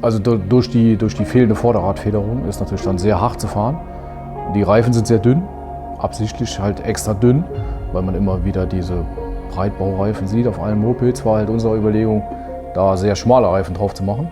Also durch die fehlende Vorderradfederung ist natürlich dann sehr hart zu fahren. Die Reifen sind sehr dünn, absichtlich halt extra dünn, weil man immer wieder diese Breitbaureifen sieht auf allen Mopeds. War halt unsere Überlegung, da sehr schmale Reifen drauf zu machen.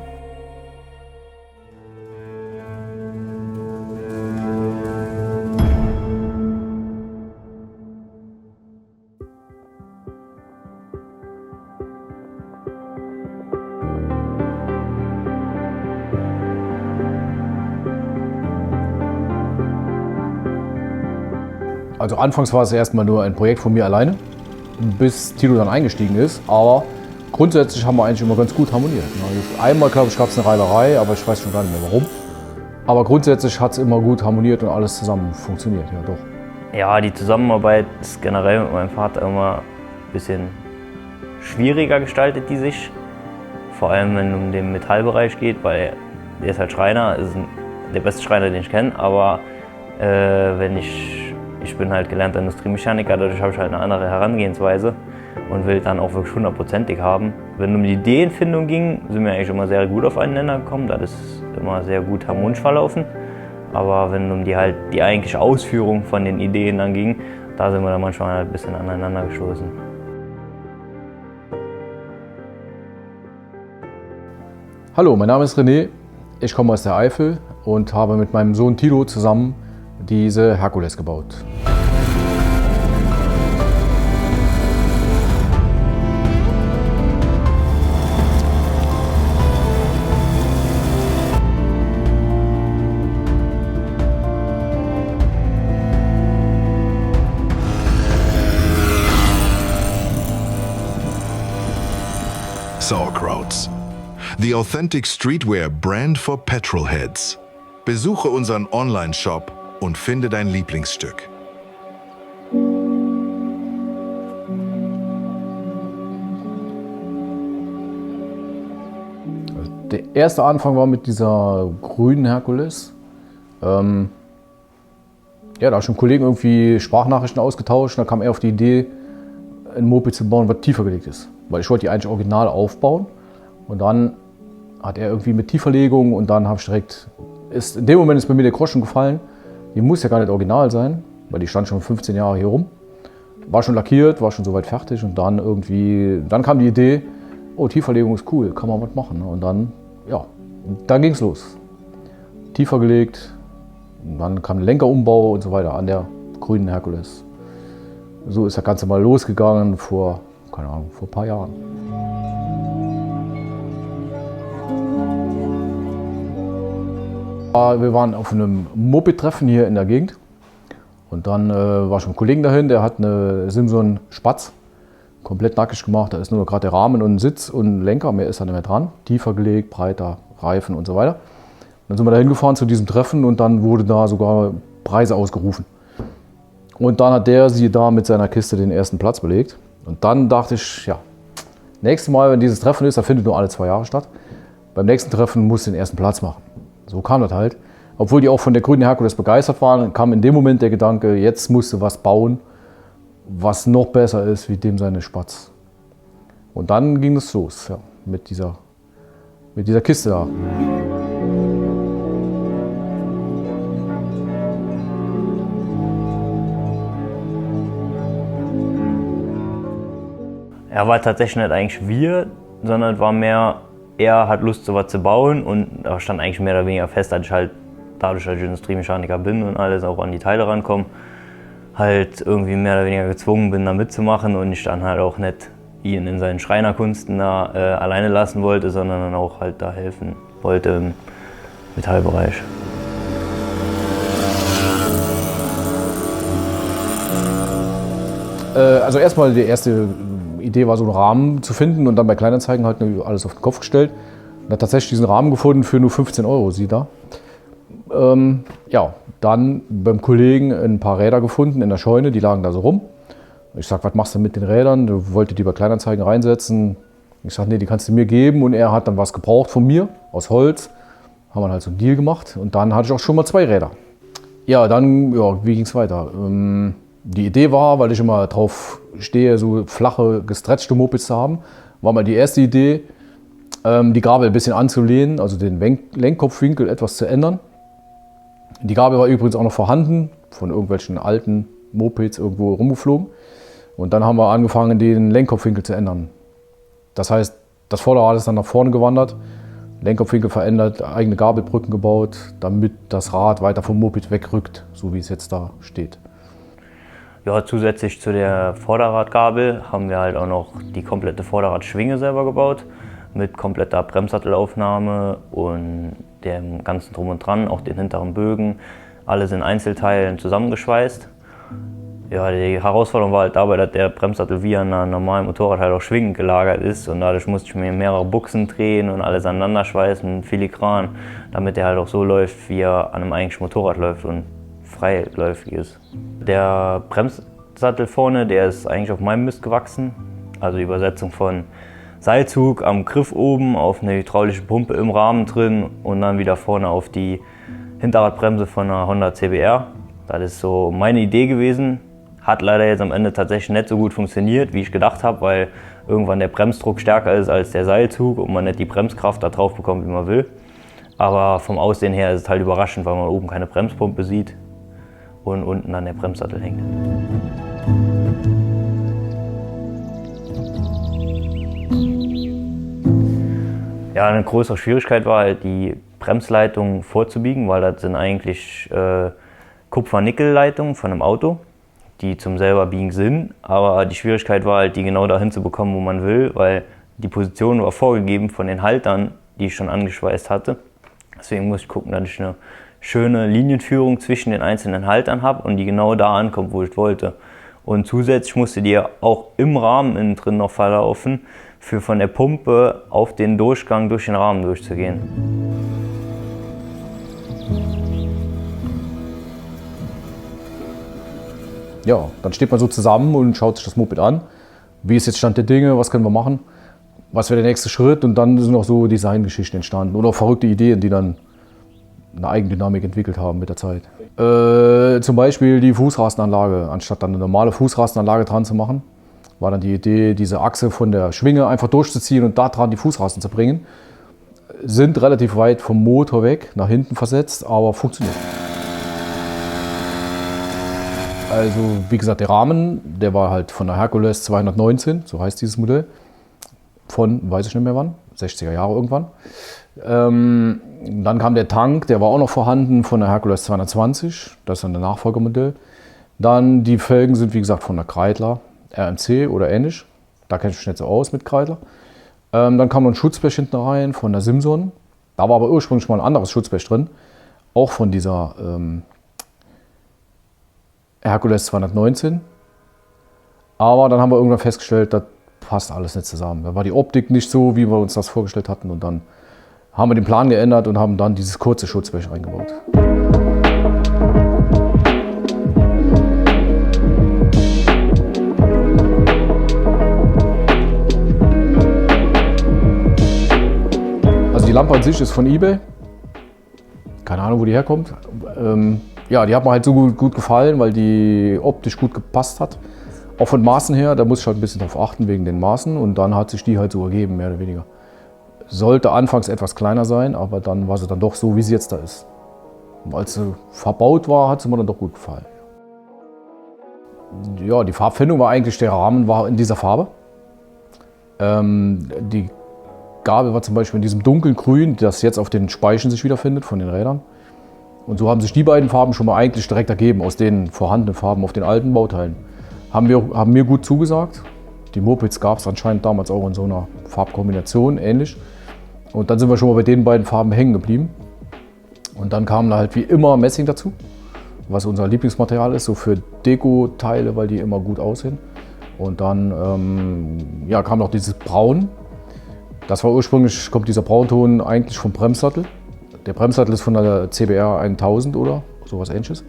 Also anfangs war es erstmal nur ein Projekt von mir alleine, bis Tilo dann eingestiegen ist. Aber grundsätzlich haben wir eigentlich immer ganz gut harmoniert. Einmal, glaube ich, gab es eine Reilerei, aber ich weiß schon gar nicht mehr warum. Aber grundsätzlich hat es immer gut harmoniert und alles zusammen funktioniert, ja doch. Ja, die Zusammenarbeit ist generell mit meinem Vater immer ein bisschen schwieriger gestaltet, die sich. Vor allem, wenn es um den Metallbereich geht, weil der ist halt Schreiner, ist der beste Schreiner, den ich kenne. Aber ich bin halt gelernter Industriemechaniker, dadurch habe ich halt eine andere Herangehensweise und will dann auch wirklich 100%ig haben. Wenn es um die Ideenfindung ging, sind wir eigentlich immer sehr gut aufeinander gekommen, das ist immer sehr gut harmonisch verlaufen. Aber wenn es um die eigentliche Ausführung von den Ideen dann ging, da sind wir dann manchmal halt ein bisschen aneinander gestoßen. Hallo, mein Name ist René, ich komme aus der Eifel und habe mit meinem Sohn Tilo zusammen diese Herkules gebaut. Sauerkrauts. The authentic streetwear brand for petrolheads. Besuche unseren Online-Shop und finde dein Lieblingsstück. Der erste Anfang war mit dieser grünen Herkules. Ja, da habe ich mit Kollegen irgendwie Sprachnachrichten ausgetauscht. Da kam er auf die Idee, ein Moped zu bauen, was tiefer gelegt ist. Weil ich wollte die eigentlich original aufbauen. Und dann hat er irgendwie mit Tieferlegung und dann habe ich direkt, in dem Moment ist bei mir der Groschen gefallen. Die muss ja gar nicht original sein, weil die stand schon 15 Jahre hier rum. War schon lackiert, war schon soweit fertig und dann kam die Idee, oh, Tieferlegung ist cool, kann man was machen. Und dann ging es los. Tiefer gelegt, und dann kam der Lenkerumbau und so weiter an der grünen Herkules. So ist das Ganze mal losgegangen vor ein paar Jahren. Wir waren auf einem Moped-Treffen hier in der Gegend und dann war schon ein Kollege dahin, der hat eine Simson Spatz komplett nackig gemacht. Da ist nur gerade der Rahmen und ein Sitz und ein Lenker, mehr ist da nicht mehr dran. Tiefer gelegt, breiter, Reifen und so weiter. Dann sind wir da hingefahren zu diesem Treffen und dann wurde da sogar Preise ausgerufen. Und dann hat der sie da mit seiner Kiste den ersten Platz belegt. Und dann dachte ich, ja, nächstes Mal, wenn dieses Treffen ist, das findet nur alle 2 Jahre statt, beim nächsten Treffen muss ich den ersten Platz machen. So kam das halt. Obwohl die auch von der grünen Herkules begeistert waren, kam in dem Moment der Gedanke, jetzt musst du was bauen, was noch besser ist wie dem seine Spatz. Und dann ging es los, ja, mit dieser Kiste da. Er war tatsächlich nicht eigentlich wir, sondern es war mehr, er hat Lust, sowas zu bauen und da stand eigentlich mehr oder weniger fest, dass ich halt dadurch, dass ich Industriemechaniker bin und alles auch an die Teile rankomme, halt irgendwie mehr oder weniger gezwungen bin, da mitzumachen und ich dann halt auch nicht ihn in seinen Schreinerkunsten da alleine lassen wollte, sondern dann auch halt da helfen wollte im Metallbereich. Also erstmal die erste Idee war, so einen Rahmen zu finden und dann bei Kleinanzeigen halt alles auf den Kopf gestellt. Und hat tatsächlich diesen Rahmen gefunden für nur 15 €, sieh da. Ja, dann beim Kollegen ein paar Räder gefunden in der Scheune, die lagen da so rum. Ich sag, was machst du mit den Rädern? Du wolltest die bei Kleinanzeigen reinsetzen. Ich sag, nee, die kannst du mir geben. Und er hat dann was gebraucht von mir, aus Holz. Haben wir halt so einen Deal gemacht und dann hatte ich auch schon mal 2 Räder. Ja, dann, wie ging es weiter? Die Idee war, weil ich immer drauf stehe, so flache, gestretchte Mopeds zu haben, war mal die erste Idee, Die Gabel ein bisschen anzulehnen, also den Lenkkopfwinkel etwas zu ändern. Die Gabel war übrigens auch noch vorhanden, von irgendwelchen alten Mopeds irgendwo rumgeflogen. Und dann haben wir angefangen, den Lenkkopfwinkel zu ändern. Das heißt, das Vorderrad ist dann nach vorne gewandert, Lenkkopfwinkel verändert, eigene Gabelbrücken gebaut, damit das Rad weiter vom Moped wegrückt, so wie es jetzt da steht. Ja, zusätzlich zu der Vorderradgabel haben wir halt auch noch die komplette Vorderradschwinge selber gebaut, mit kompletter Bremsattelaufnahme und dem ganzen Drum und Dran, auch den hinteren Bögen, alles in Einzelteilen zusammengeschweißt. Ja, die Herausforderung war halt dabei, dass der Bremssattel wie an einem normalen Motorrad halt auch schwingend gelagert ist und dadurch musste ich mir mehrere Buchsen drehen und alles aneinander schweißen, filigran, damit der halt auch so läuft, wie er an einem eigentlichen Motorrad läuft und freiläufig ist. Der Bremssattel vorne, der ist eigentlich auf meinem Mist gewachsen, also die Übersetzung von Seilzug am Griff oben auf eine hydraulische Pumpe im Rahmen drin und dann wieder vorne auf die Hinterradbremse von einer Honda CBR. Das ist so meine Idee gewesen. Hat leider jetzt am Ende tatsächlich nicht so gut funktioniert, wie ich gedacht habe, weil irgendwann der Bremsdruck stärker ist als der Seilzug und man nicht die Bremskraft da drauf bekommt, wie man will. Aber vom Aussehen her ist es halt überraschend, weil man oben keine Bremspumpe sieht und unten dann der Bremssattel hängt. Ja, eine größere Schwierigkeit war halt, die Bremsleitungen vorzubiegen, weil das sind eigentlich Kupfer-Nickel-Leitungen von einem Auto, die zum selber biegen sind. Aber die Schwierigkeit war halt, die genau dahin zu bekommen, wo man will, weil die Position war vorgegeben von den Haltern, die ich schon angeschweißt hatte. Deswegen muss ich gucken, dass ich eine schöne Linienführung zwischen den einzelnen Haltern habe und die genau da ankommt, wo ich wollte. Und zusätzlich musste die auch im Rahmen innen drin noch verlaufen, für von der Pumpe auf den Durchgang durch den Rahmen durchzugehen. Ja, dann steht man so zusammen und schaut sich das Moped an. Wie ist jetzt Stand der Dinge, was können wir machen? Was wäre der nächste Schritt? Und dann sind auch so Designgeschichten entstanden oder auch verrückte Ideen, die dann eine Eigendynamik entwickelt haben mit der Zeit. Zum Beispiel die Fußrastenanlage. Anstatt dann eine normale Fußrastenanlage dran zu machen, war dann die Idee, diese Achse von der Schwinge einfach durchzuziehen und da dran die Fußrasten zu bringen. Sind relativ weit vom Motor weg, nach hinten versetzt, aber funktioniert. Also wie gesagt, der Rahmen, der war halt von der Hercules 219, so heißt dieses Modell. Von, weiß ich nicht mehr wann, 60er Jahre irgendwann. Dann kam der Tank, der war auch noch vorhanden von der Hercules 220, das ist dann ein Nachfolgemodell. Dann die Felgen sind wie gesagt von der Kreidler, RMC oder ähnlich. Da kenne ich mich nicht so aus mit Kreidler. Dann kam noch ein Schutzblech hinten rein von der Simson. Da war aber ursprünglich mal ein anderes Schutzblech drin, auch von dieser Hercules 219. Aber dann haben wir irgendwann festgestellt, das passt alles nicht zusammen. Da war die Optik nicht so, wie wir uns das vorgestellt hatten. Und dann haben wir den Plan geändert und haben dann dieses kurze Schutzblech eingebaut. Also die Lampe an sich ist von eBay. Keine Ahnung, wo die herkommt. Ja, die hat mir halt so gut gefallen, weil die optisch gut gepasst hat. Auch von Maßen her, da muss ich halt ein bisschen drauf achten wegen den Maßen und dann hat sich die halt so ergeben, mehr oder weniger. Sollte anfangs etwas kleiner sein, aber dann war sie dann doch so, wie sie jetzt da ist. Und als sie verbaut war, hat sie mir dann doch gut gefallen. Ja, die Farbfindung war eigentlich, der Rahmen war in dieser Farbe. Die Gabel war zum Beispiel in diesem dunklen Grün, das jetzt auf den Speichen sich wiederfindet von den Rädern. Und so haben sich die beiden Farben schon mal eigentlich direkt ergeben aus den vorhandenen Farben auf den alten Bauteilen. Haben mir gut zugesagt. Die Mopeds gab es anscheinend damals auch in so einer Farbkombination, ähnlich. Und dann sind wir schon mal bei den beiden Farben hängen geblieben. Und dann kam da halt wie immer Messing dazu, was unser Lieblingsmaterial ist, so für Deko-Teile, weil die immer gut aussehen. Und dann ja, kam noch dieses Braun. Das war ursprünglich, kommt dieser Braunton eigentlich vom Bremssattel. Der Bremssattel ist von der CBR 1000 oder sowas Ähnliches.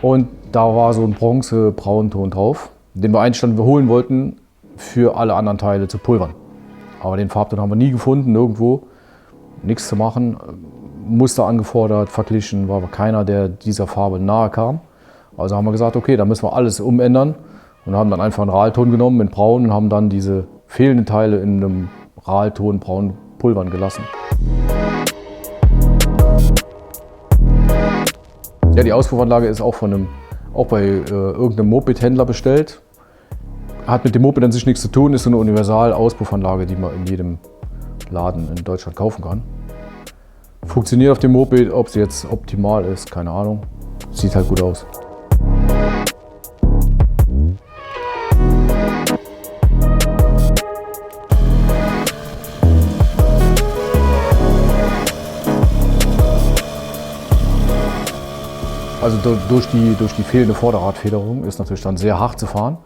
Und da war so ein Bronze-Braunton drauf, den wir eigentlich dann holen wollten, für alle anderen Teile zu pulvern. Aber den Farbton haben wir nie gefunden, nirgendwo. Nichts zu machen. Muster angefordert, verglichen, war aber keiner, der dieser Farbe nahe kam. Also haben wir gesagt, okay, da müssen wir alles umändern. Und haben dann einfach einen Rahlton genommen in Braun und haben dann diese fehlenden Teile in einem Rahlton braun pulvern gelassen. Ja, die Auspuffanlage ist auch bei irgendeinem Moped-Händler bestellt. Hat mit dem Moped an sich nichts zu tun, ist so eine Universal-Auspuffanlage, die man in jedem Laden in Deutschland kaufen kann. Funktioniert auf dem Moped, ob sie jetzt optimal ist, keine Ahnung. Sieht halt gut aus. Also durch die fehlende Vorderradfederung ist natürlich dann sehr hart zu fahren.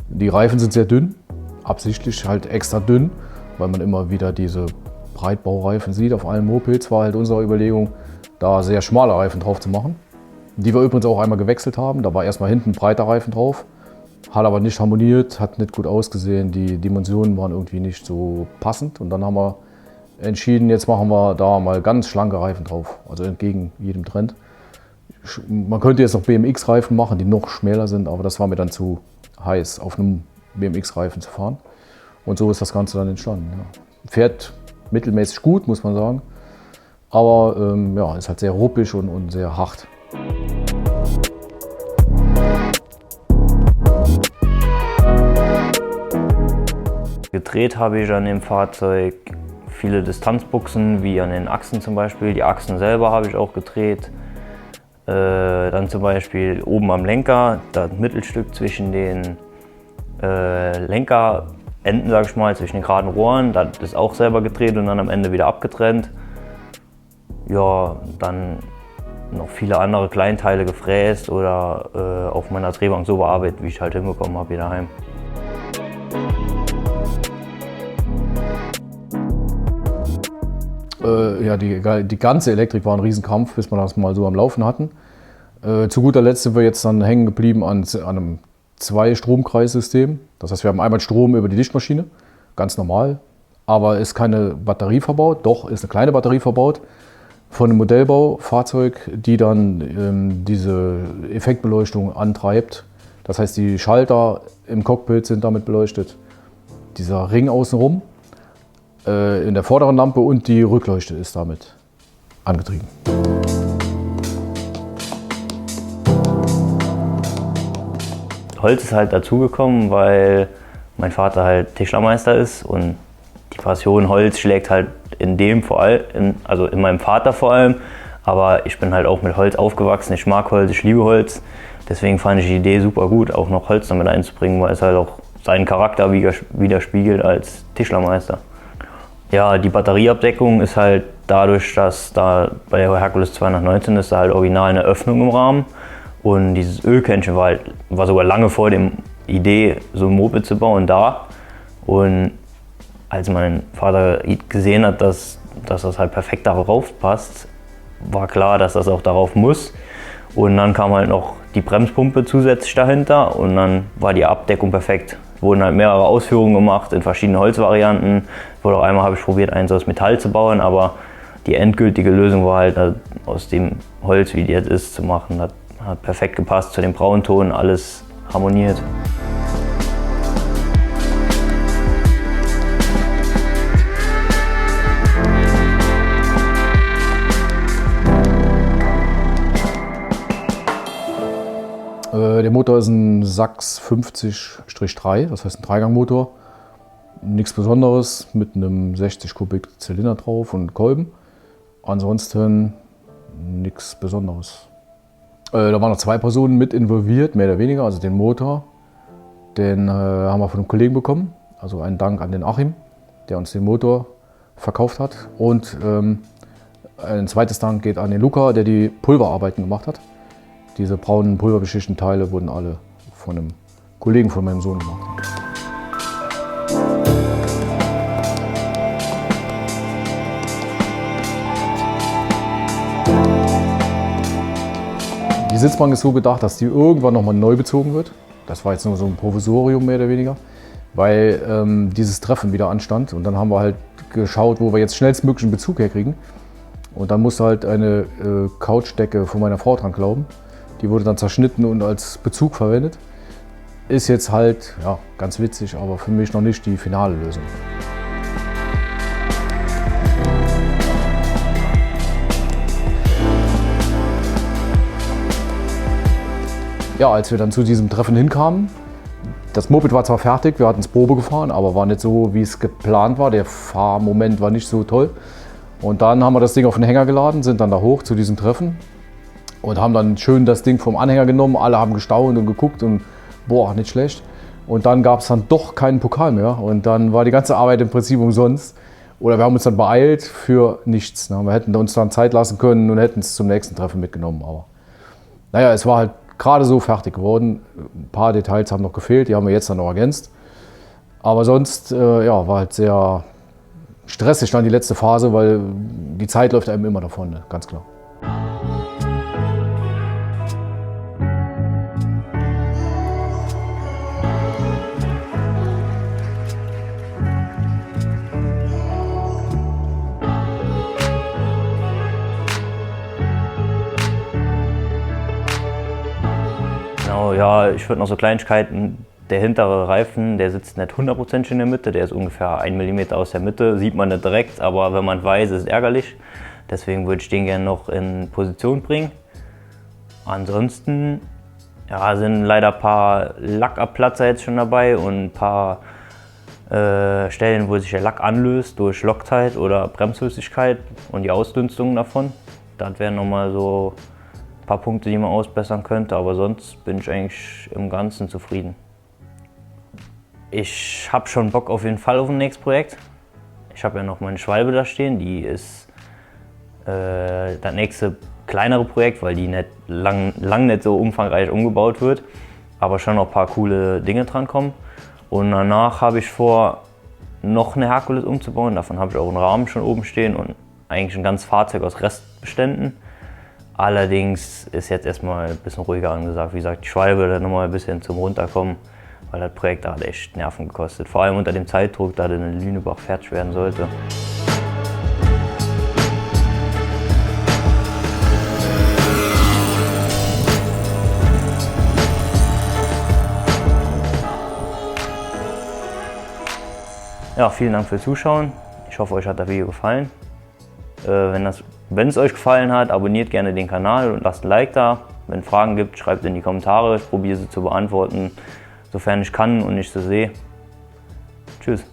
Die Reifen sind sehr dünn, absichtlich halt extra dünn, weil man immer wieder diese Breitbaureifen sieht. Auf allen Mopeds war halt unsere Überlegung, da sehr schmale Reifen drauf zu machen. Die wir übrigens auch einmal gewechselt haben. Da war erstmal hinten ein breiter Reifen drauf, hat aber nicht harmoniert, hat nicht gut ausgesehen. Die Dimensionen waren irgendwie nicht so passend. Und dann haben wir entschieden, jetzt machen wir da mal ganz schlanke Reifen drauf, also entgegen jedem Trend. Man könnte jetzt noch BMX-Reifen machen, die noch schmäler sind, aber das war mir dann zu heiß, auf einem BMX-Reifen zu fahren. Und so ist das Ganze dann entstanden. Ja. Fährt mittelmäßig gut, muss man sagen, aber ja, ist halt sehr ruppig und sehr hart. Gedreht habe ich an dem Fahrzeug viele Distanzbuchsen, wie an den Achsen zum Beispiel. Die Achsen selber habe ich auch gedreht. Dann zum Beispiel oben am Lenker, das Mittelstück zwischen den Lenkerenden, sag ich mal, zwischen den geraden Rohren, das ist auch selber gedreht und dann am Ende wieder abgetrennt. Ja, dann noch viele andere Kleinteile gefräst oder auf meiner Drehbank so bearbeitet, wie ich halt hinbekommen habe hier daheim. Ja, die ganze Elektrik war ein Riesenkampf, bis wir das mal so am Laufen hatten. Zu guter Letzt sind wir jetzt dann hängen geblieben an einem 2-Stromkreissystem. Das heißt, wir haben einmal Strom über die Lichtmaschine, ganz normal, aber ist keine Batterie verbaut. Doch, ist eine kleine Batterie verbaut von einem Modellbaufahrzeug, die dann diese Effektbeleuchtung antreibt. Das heißt, die Schalter im Cockpit sind damit beleuchtet. Dieser Ring außenrum in der vorderen Lampe und die Rückleuchte ist damit angetrieben. Holz ist halt dazugekommen, weil mein Vater halt Tischlermeister ist und die Passion Holz schlägt halt in dem vor allem, also in meinem Vater vor allem, aber ich bin halt auch mit Holz aufgewachsen, ich mag Holz, ich liebe Holz, deswegen fand ich die Idee super gut, auch noch Holz damit einzubringen, weil es halt auch seinen Charakter widerspiegelt als Tischlermeister. Ja, die Batterieabdeckung ist halt dadurch, dass da bei der Hercules 219 ist da halt original eine Öffnung im Rahmen und dieses Ölkännchen war sogar lange vor der Idee, so ein Moped zu bauen, da. Und als mein Vater gesehen hat, dass das halt perfekt darauf passt, war klar, dass das auch darauf muss. Und dann kam halt noch die Bremspumpe zusätzlich dahinter und dann war die Abdeckung perfekt. Wurden halt mehrere Ausführungen gemacht in verschiedenen Holzvarianten. Oder einmal habe ich probiert, eins aus Metall zu bauen, aber die endgültige Lösung war halt aus dem Holz, wie die jetzt ist, zu machen. Das hat perfekt gepasst zu dem Braunton, alles harmoniert. Der Motor ist ein Sachs 50-3, das heißt ein Dreigangmotor. Nichts Besonderes, mit einem 60 Kubik Zylinder drauf und Kolben. Ansonsten nichts Besonderes. Da waren noch 2 Personen mit involviert, mehr oder weniger. Also den Motor, den haben wir von einem Kollegen bekommen. Also einen Dank an den Achim, der uns den Motor verkauft hat. Und ein zweites Dank geht an den Luca, der die Pulverarbeiten gemacht hat. Diese braunen pulverbeschichteten Teile wurden alle von einem Kollegen von meinem Sohn gemacht. Die Sitzbank ist so gedacht, dass die irgendwann nochmal neu bezogen wird. Das war jetzt nur so ein Provisorium mehr oder weniger, weil dieses Treffen wieder anstand. Und dann haben wir halt geschaut, wo wir jetzt schnellstmöglichen Bezug herkriegen. Und dann musste halt eine Couchdecke von meiner Frau dran glauben. Die wurde dann zerschnitten und als Bezug verwendet. Ist jetzt halt, ja, ganz witzig, aber für mich noch nicht die finale Lösung. ja, als wir dann zu diesem Treffen hinkamen, das Moped war zwar fertig, wir hatten es Probe gefahren, aber war nicht so, wie es geplant war. Der Fahrmoment war nicht so toll. Und dann haben wir das Ding auf den Hänger geladen, sind dann da hoch zu diesem Treffen und haben dann schön das Ding vom Anhänger genommen. Alle haben gestaunt und geguckt und boah, nicht schlecht. Und dann gab es dann doch keinen Pokal mehr und dann war die ganze Arbeit im Prinzip umsonst. Oder wir haben uns dann beeilt für nichts. Ne? Wir hätten uns dann Zeit lassen können und hätten es zum nächsten Treffen mitgenommen. Aber naja, es war halt gerade so fertig geworden. Ein paar Details haben noch gefehlt, die haben wir jetzt dann noch ergänzt. Aber sonst ja, war halt sehr stressig dann die letzte Phase, weil die Zeit läuft einem immer davon, ne? Ganz klar. Genau, ja, ich würde noch so Kleinigkeiten. Der hintere Reifen, der sitzt nicht 100% in der Mitte, der ist ungefähr 1 mm aus der Mitte. Sieht man nicht direkt, aber wenn man weiß, ist es ärgerlich. Deswegen würde ich den gerne noch in Position bringen. Ansonsten ja, sind leider ein paar Lackabplatzer jetzt schon dabei und ein paar Stellen, wo sich der Lack anlöst durch Loctite oder Bremsflüssigkeit und die Ausdünstung davon. Das wären nochmal so ein paar Punkte, die man ausbessern könnte, aber sonst bin ich eigentlich im Ganzen zufrieden. Ich habe schon Bock auf jeden Fall auf ein nächstes Projekt. Ich habe ja noch meine Schwalbe da stehen, die ist das nächste kleinere Projekt, weil die nicht lang nicht so umfangreich umgebaut wird, aber schon noch ein paar coole Dinge dran kommen. Und danach habe ich vor, noch eine Herkules umzubauen. Davon habe ich auch einen Rahmen schon oben stehen und eigentlich ein ganzes Fahrzeug aus Restbeständen. Allerdings ist jetzt erstmal ein bisschen ruhiger angesagt. Wie gesagt, die Schwalbe dann nochmal ein bisschen zum Runterkommen, weil das Projekt hat echt Nerven gekostet. Vor allem unter dem Zeitdruck, da in Lünebach fertig werden sollte. Ja, vielen Dank fürs Zuschauen. Ich hoffe, euch hat das Video gefallen. Wenn es euch gefallen hat, abonniert gerne den Kanal und lasst ein Like da. Wenn es Fragen gibt, schreibt in die Kommentare. Ich probiere sie zu beantworten, sofern ich kann und ich sie sehe. Tschüss.